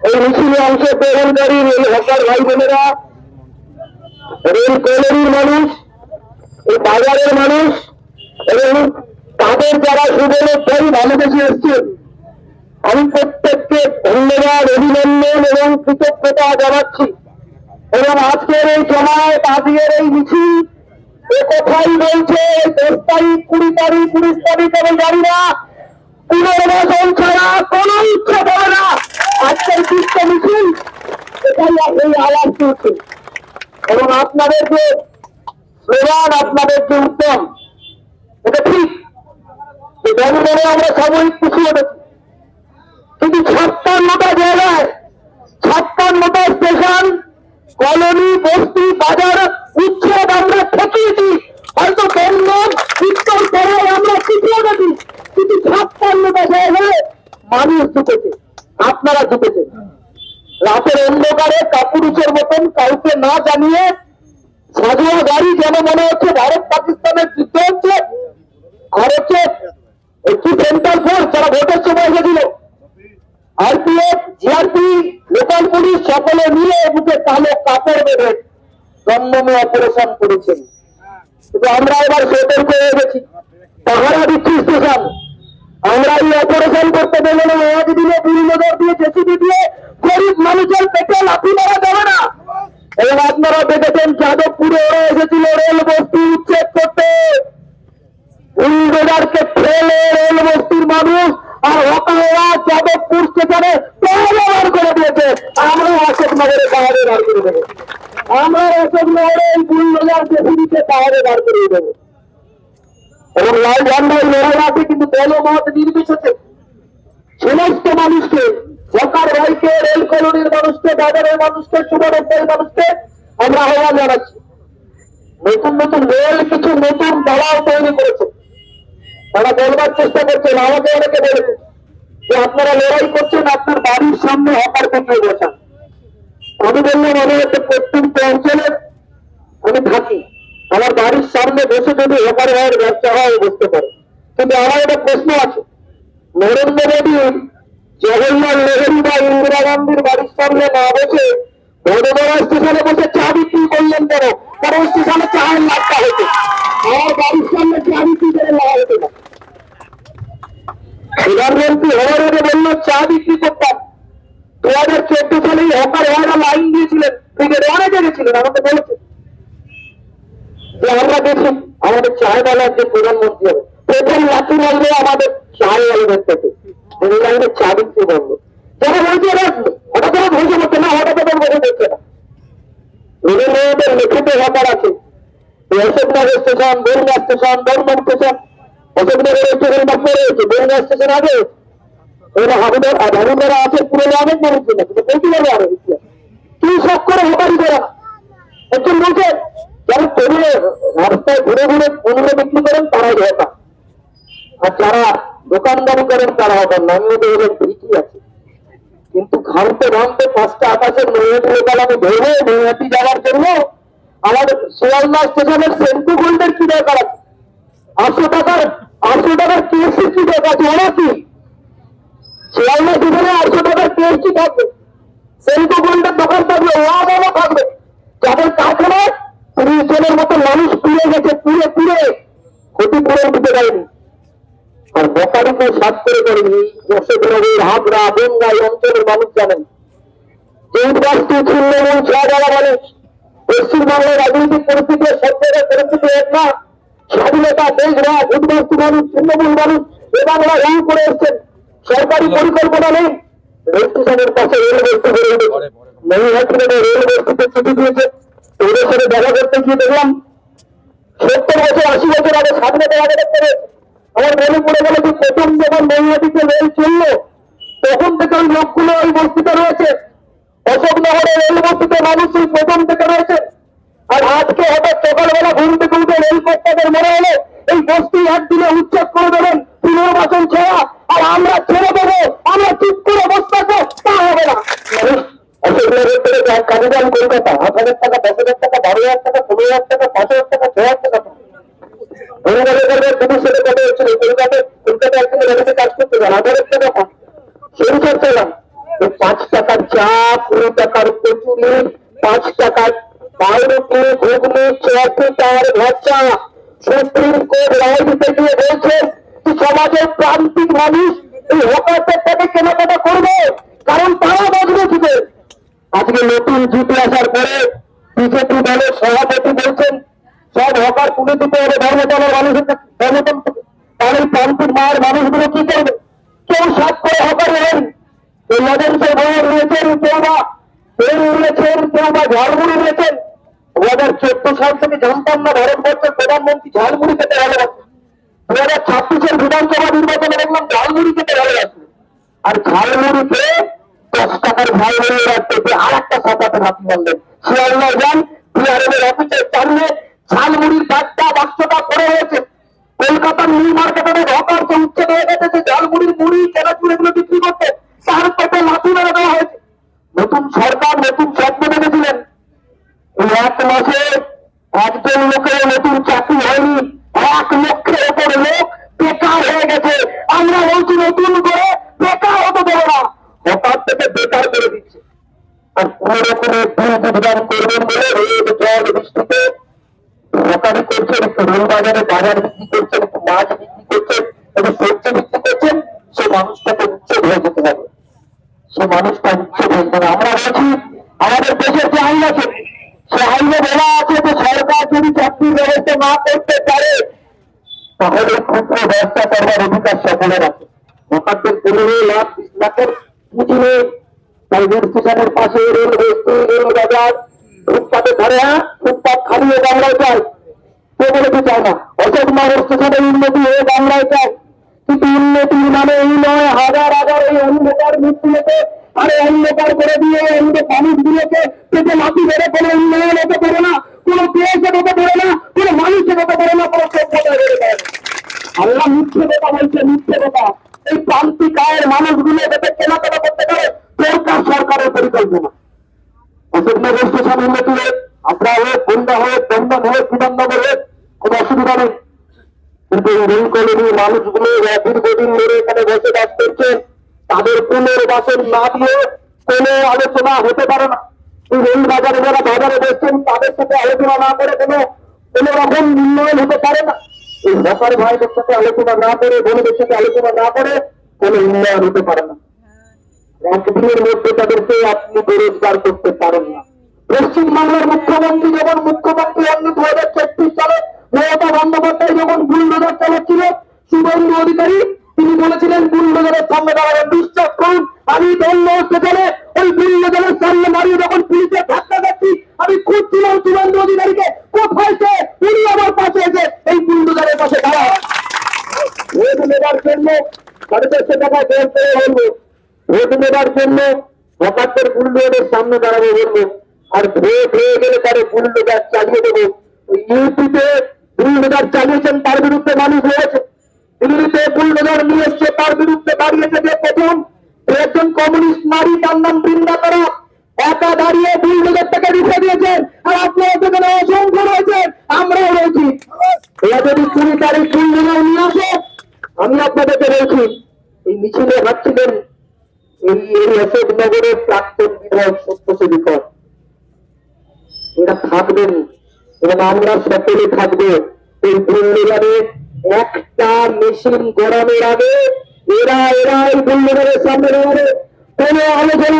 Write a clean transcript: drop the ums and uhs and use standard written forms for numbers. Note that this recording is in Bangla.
এই মিছিলে অংশগ্রহণকারী রেল হকার ভাই বোনেরা, রেল কলোনির মানুষ, এই বাজারের মানুষ এবং তাদের যারা সুবর্ণোত্তরী ভালোবেসে এসছেন, আমি প্রত্যেককে ধন্যবাদ, অভিনন্দন এবং কৃতজ্ঞতা জানাচ্ছি। এবং আজকের এই সময় আজকের এই মিছিল এ কথাই বলছে 10 তারিখ, 20 তারিখ, 19 তারিখ এবং জানি না পুনর্বাসন ছাড়া কোন ইচ্ছা করে না। আজকের বিশ্ব মিছিল এটাই এই আওয়াজ তুলছে। এবং আপনাদের যে স্লোগান, আপনাদের যে উদ্যম, এটা ঠিক যে জনগণে আমরা সাময়িক পিছিয়ে গেছি, কিন্তু 56টা জায়গায় 56টা স্টেশন, কলোনি, বস্তি, বাজার, উচ্ছেদ আমরা ঠেকিয়েছি। হয়তো বন্ধ উত্তর করে আমরা পিছিয়ে গেছি, কিন্তু 56টা জায়গায় মানুষ ঢুকেছে, আপনারা ঢুকেছেন। রাতের অন্ধকারে কাপুরুষের মতন কাউকে না জানিয়ে সাজোয়া গাড়ি, যেন মনে হচ্ছে ভারত পাকিস্তানের যুদ্ধ হচ্ছে। আর হচ্ছে একটি সেন্ট্রাল ফোর্স যারা ভোটের সময় এসেছিল, আরপিএফ, জিআরপি, লোকাল পুলিশ সকলে মিলে বুকে কালো কাপড় বেঁধে দমদমে অপারেশন করেছেন। কিন্তু আমরা এবার সতর্ক হয়ে গেছি, পাহারা দিচ্ছি স্টেশন। আমরা এই অপারেশন করতে দেবো না। একদিনে বুড়িনগর দিয়ে জেসিবি দিয়ে গরিব মানুষের পেটে লাথি মারা যাবে না। এবং আপনারা দেখেছেন যাদবপুরে ওরা এসেছিল রেল বস্তি উচ্ছেদ করতে, বুলডোজারকে ফেলে রেল বস্তির মানুষ আর হকারেরা যাদবপুর স্টেশনে বার করে দিয়েছে। আমরা অশোকনগরে পাহাড়ে বার করে দেবো, আমরা অশোকনগরে এই বুলডোজার জেসিবিকে পাহাড়ে বার করে দেবো। এবং লাল ঝান্ডায় লড়াই আছে, কিন্তু দলমত নির্বিশেষে সমস্ত মানুষকে, হকার ভাইকে, রেল কলোনির মানুষকে, বাজারের মানুষকে, সুবর্ণোত্তরী মানুষকে আমরা আহ্বান জানাচ্ছি। নতুন নতুন রেল কিছু নতুন দালাল তৈরি করেছে, তারা বলবার চেষ্টা করছেন। আমাকে অনেকে বলেছে যে আপনারা লড়াই করছেন, আপনার বাড়ির সামনে হকার পেটিয়ে বসান। আমি বললাম আমি একটা প্রত্যন্ত অঞ্চলে আমি থাকি, আমার বাড়ির সামনে বসে যদি হকার ভাইয়ের ব্যবসা হয় বুঝতে পারে। কিন্তু আমার একটা প্রশ্ন আছে, নরেন্দ্র মোদী, জওহরলাল নেহরু বা ইন্দিরা গান্ধীর বাড়ির সামনে না বসে বড়োদরা স্টেশনে বসে চা বিক্রি করলেন কেন? কারণ স্টেশনে চায়ের লাভটা হতো, আমার বাড়ির সামনে চা বিক্রি করে লাভ হতো না। প্রধানমন্ত্রী হওয়ার আগে বলল চা বিক্রি করতাম। 2014 সালে হকার ভাইরা লাইন দিয়েছিলেন, ক্রিকেটে অনেকে গেছিলেন, আমাকে বলেছে যে আমরা দেখি আমাদের চায়ওয়ালার যে প্রধানমন্ত্রী হবে, প্রথম লাঠি মারবে আমাদের চায়ওয়ালাদের থেকে, এই লাইনে চা বিক্রি করবো। যারা বলছে হঠাৎ করে ভেসে করছে না, হঠাৎ করে বসে দেখছে না। রবীন্দ্রনাথের লিখিত হকার আছে, Ashoknagar station, Baruna station, Barman station, অশোকনগরের স্টেশনটা পরে হয়েছে, বরুণা স্টেশন আগে, এরা হাবিদারা আছে পুরো অনেক মানুষ ছিল, কিন্তু প্রতিবারে আরো কি সব করে হকারি করা। একজন বলছে যারা তরুণে রাস্তায় ঘুরে ঘুরে পণ্য বিক্রি করেন তারাই হতা, আর যারা দোকানদারি করেন তারা হতাম না। আমি ওদের ঠিকই আছে, কিন্তু ঘামতে ঘামতে 5টা আকাশের নৈহাটি লোকাল আমি ধরবো নৈহাটি যাওয়ার জন্য আমাদের শিয়ালদা স্টেশনের সেন্টু গোল্ডের কি দরকার আছে? 800 টাকার কেএসসি কি দরকার আছে? ওরা কি শিয়ালদা স্টেশনে 800 টাকার কেএসসি থাকবে, সেন্টু গোল্ডের দোকান থাকবে, ওরা বড় থাকবে। যাদের কারখানায় 30 জনের মতো মানুষ পুড়ে গেছে, পুড়ে পুড়ে ক্ষতিপূরণ দিতে পারেনি। আর বকারিকে সাত করে করেনি অশোকনগর, হাবড়া, বনগাঁ অঞ্চলের মানুষ জানেন যে উদ্বাস্তু ছিন্নমূল ছেড়ে দেওয়া মানুষ। পশ্চিমবাংলার রাজনৈতিক পরিস্থিতি সব জায়গায় পরিস্থিতি এক না, স্বাধীনতা দেশরাজ, উদ্বাস্তু মানুষ, ছিন্নমূল মানুষ এ বাংলা হু করে এসছেন। সরকারি পরিকল্পনা নেই, রেল স্টেশনের পাশে রেল বস্তি করে নৈহাটি রেল বস্তিতে চিঠি দিয়েছে। ওদের সাথে দেখা করতে গিয়ে দেখলাম 70 বছর 80 বছর আগে স্বাধীনতা আগে দেখতে আমার মনে পড়ে গেল যে প্রথম যখন নৈহাটিতে রেল চললো তখন থেকে ওই লোকগুলো ওই বস্তিতে রয়েছে, অশোকনগরের রেল বস্তিতে মানুষ ওই প্রথম থেকে রয়েছে। আর আজকে হঠাৎ সকালবেলা ঘুম থেকে উঠে রেল কর্তাদের মনে হলো এই বস্তি একদিনে উচ্ছেদ করে দেবেন, পুনর্বাসন ছাড়া, আর আমরা ছেড়ে দেবো, আমরা চুপ করে বসতে থাকবো, তা হবে না। অশোকনগর থেকে কালীগঞ্জ কলকাতা 8,000 টাকা, 10,000 টাকা, 12,000 টাকা, 15,000 টাকা, 5,000 টাকা, 6,000 টাকা কলকাতায় কাজ করতে 1,000 টাকা সংসার চালাম। 5 টাকার চা, 20 টাকার কচুরি, 5 টাকার পাউরুটি, ঘুগনি, চপি, তার ভাজা। সুপ্রিম কোর্ট রায় দিতে গিয়ে বলছেন সমাজের প্রান্তিক মানুষ এই হকারদের থেকে কেনাকাটা করবে, কারণ তারা বাঁচবে থেকে। আজকে নতুন জিতে আসার পরে বিজেপি দলের সভাপতি বলছেন সব হকার তুলে দিতে হবে ধর্মতলের মানুষের ধর্মতল থেকে। তার এই প্রান্তিক মায়ের মানুষগুলো কি করবে? কেউ সাত করে হকার হলেন, কেউ লজেন্সের ভোট নিয়েছেন, কেউ বা পেন নিয়েছেন, কেউ বা ঝালমুড়ি নিয়েছেন। 2014 সাল থেকে জানতাম না ভারতবর্ষের প্রধানমন্ত্রী ঝালমুড়ি খেতে ভালোবাসে। 2026-এর বিধানসভা নির্বাচনে দেখলাম ঝালমুড়ি খেতে ভালোবাসে। আর ঝালমুড়ি খেয়ে 10 টাকার ঝালমুড়ি রাখতে আর একটা সাপাতে হাতি মারলেন। শিয়ালদা যান, বিআরএর অফিসের সামনে ঝালমুড়ির বাক্সটা পড়ে হয়েছে। কলকাতার নিউ মার্কেটের হকার যে উচ্চে নিয়ে গেছে যে ঝালমুড়ির মুড়ি কেনাচুর এগুলো বিক্রি করতে, তার পেটে লাথি মেরে দেওয়া হয়েছে। নতুন সরকার নতুন স্বপ্ন দেখেছিলেন, এই 1 মাসে একজন লোকের নতুন চাকরি হয়নি, 1 লক্ষের উপরে লোক বেকার হয়ে গেছে। আমরা বলছি নতুন করে বেকার হতে দেবো না, হঠাৎ থেকে বেকার করে দিচ্ছে। আর কোন রকমের বিধান করবেন বলে রোদ জল বৃষ্টিতে হকারি করছেন, একটু রেল বাজারে বাজার বিক্রি করছেন, একটু মাছ বিক্রি করছেন, একটু সবজি বিক্রি করছেন, সে মানুষটাকে উচ্ছেদ হয়ে যেতে হবে, সে মানুষটা উচ্ছেদ হয়ে যাবে। আমরা বলছি আমাদের দেশের যে আইন আছে সে আইনে বলা আছে যে সরকার যদি চাকরির ব্যবস্থা না করতে পারে তাহলে ক্ষুদ্র ব্যবসা করবার অধিকার সকলের আছে। হকারদের 15 লাখ 20 লাখের পুঁজি নেই। তাই রেল স্টেশনের পাশে রেল বস্তি, রেল বাজার, ফুটপাতে ধরে ফুটপাত খালি হোক আমরাও চাই, কে বলেতে চায় না। অশোকনগর স্টেশনের উন্নতি হোক আমরাও চাই, কিন্তু উন্নতির মানে এই নয় হাজার হাজার এই অন্ধকার মৃত্যুকে আরে অন্ধকার করে দিয়ে অন্ধ মানুষগুলোকে পেটে মাটি ধরে কোনো উন্নয়ন হতে পারে না, কোনো দেশে হতে পারে না, কোনো মানুষের হতে পারে না, কোনো সভ্যতা হতে পারে না। আল্লাহ মিথ্যে কথা বলছে, মিথ্যে কথা। এই প্রান্তিক আয়ের মানুষগুলো যাতে কেনাকাটা করতে পারে সরকার সরকারের পরিকল্পনা। অশোকনগর স্টেশন উন্নতি হোক, আগ্রা হোক, বন্যা হোক, দমদম হোক, বিধাননগর হোক, কোনো অসুবিধা নেই। কিন্তু এই রেল কলোনির মানুষগুলো দীর্ঘদিন ধরে এখানে বসবাস করছে, তাদের পুনর্বাসন না দিয়ে কোনো আলোচনা হতে পারে না। এই রেল বাজারে যারা বাজারে বসছেন তাদের সাথে আলোচনা না করে কোনো রকম উন্নয়ন হতে পারে না। এই হকার ভাইদের সাথে আলোচনা না করে, বোনদের সাথে আলোচনা না করে কোনো উন্নয়ন হতে পারে না। একদিনের মধ্যে তাদেরকে আপনি বেরোজগার করতে পারেন না। পশ্চিমবাংলার মুখ্যমন্ত্রী যখন মুখ্যমন্ত্রী হননি 2036 সালে, মমতা বন্দ্যোপাধ্যায় যখন বুলডোজার চালাচ্ছিল, শুভেন্দু অধিকারী তিনি বলেছিলেন বুলডোজারের সামনে দাঁড়াবেন। বিশ্বাস করুন আমি দণ্ড স্টেশনে ওই বুলডোজারের সামনে দাঁড়িয়ে যখন পুলিশের ধাক্কা খাচ্ছি আমি খুঁজছিলাম শুভেন্দু অধিকারীকে, কোথায় সে, উনি আমার পাশে এসে এই বুলডোজারের পাশে দাঁড়া। ভোট নেবার জন্য 450 টাকা বের করে বলবো, ভোট নেবার জন্য হকারদের বুলডোজারের সামনে দাঁড়াবো বলবো, আর ভোট হয়ে গেলে তারে বুলডোজার চালিয়ে দেবো। ইউপিতে বুলডোজার চালিয়েছেন তার বিরুদ্ধে মানুষ হয়েছে, দিল্লিতে বুলডোজার নিয়ে এসছে তার বিরুদ্ধে দাঁড়িয়েছে যে প্রথম একজন কমিউনিস্ট নারী, তার নাম বৃন্দা তারা, একা দাঁড়িয়ে বুলডোজারটাকে রুখে দিয়েছেন। আর আপনারা সেখানে অসংখ্য রয়েছেন, আমরাও রয়েছি। এরা যদি 20 তারিখ বুলডোজার নিয়ে আসে, আমি আপনাদেরকে বলছি এই মিছিলে হাঁটছিলেন এই অশোকনগরের প্রাক্তন বিধায়ক সত্যশীল কর, এরা থাকবেন এবং আমরা সকলে থাকবো। এই বুলডোজারে একটা মেশিন গড়ানোর আগে এরা এই বুলডোজারের সামনে দাঁড়াবে, কোনো আলোচনা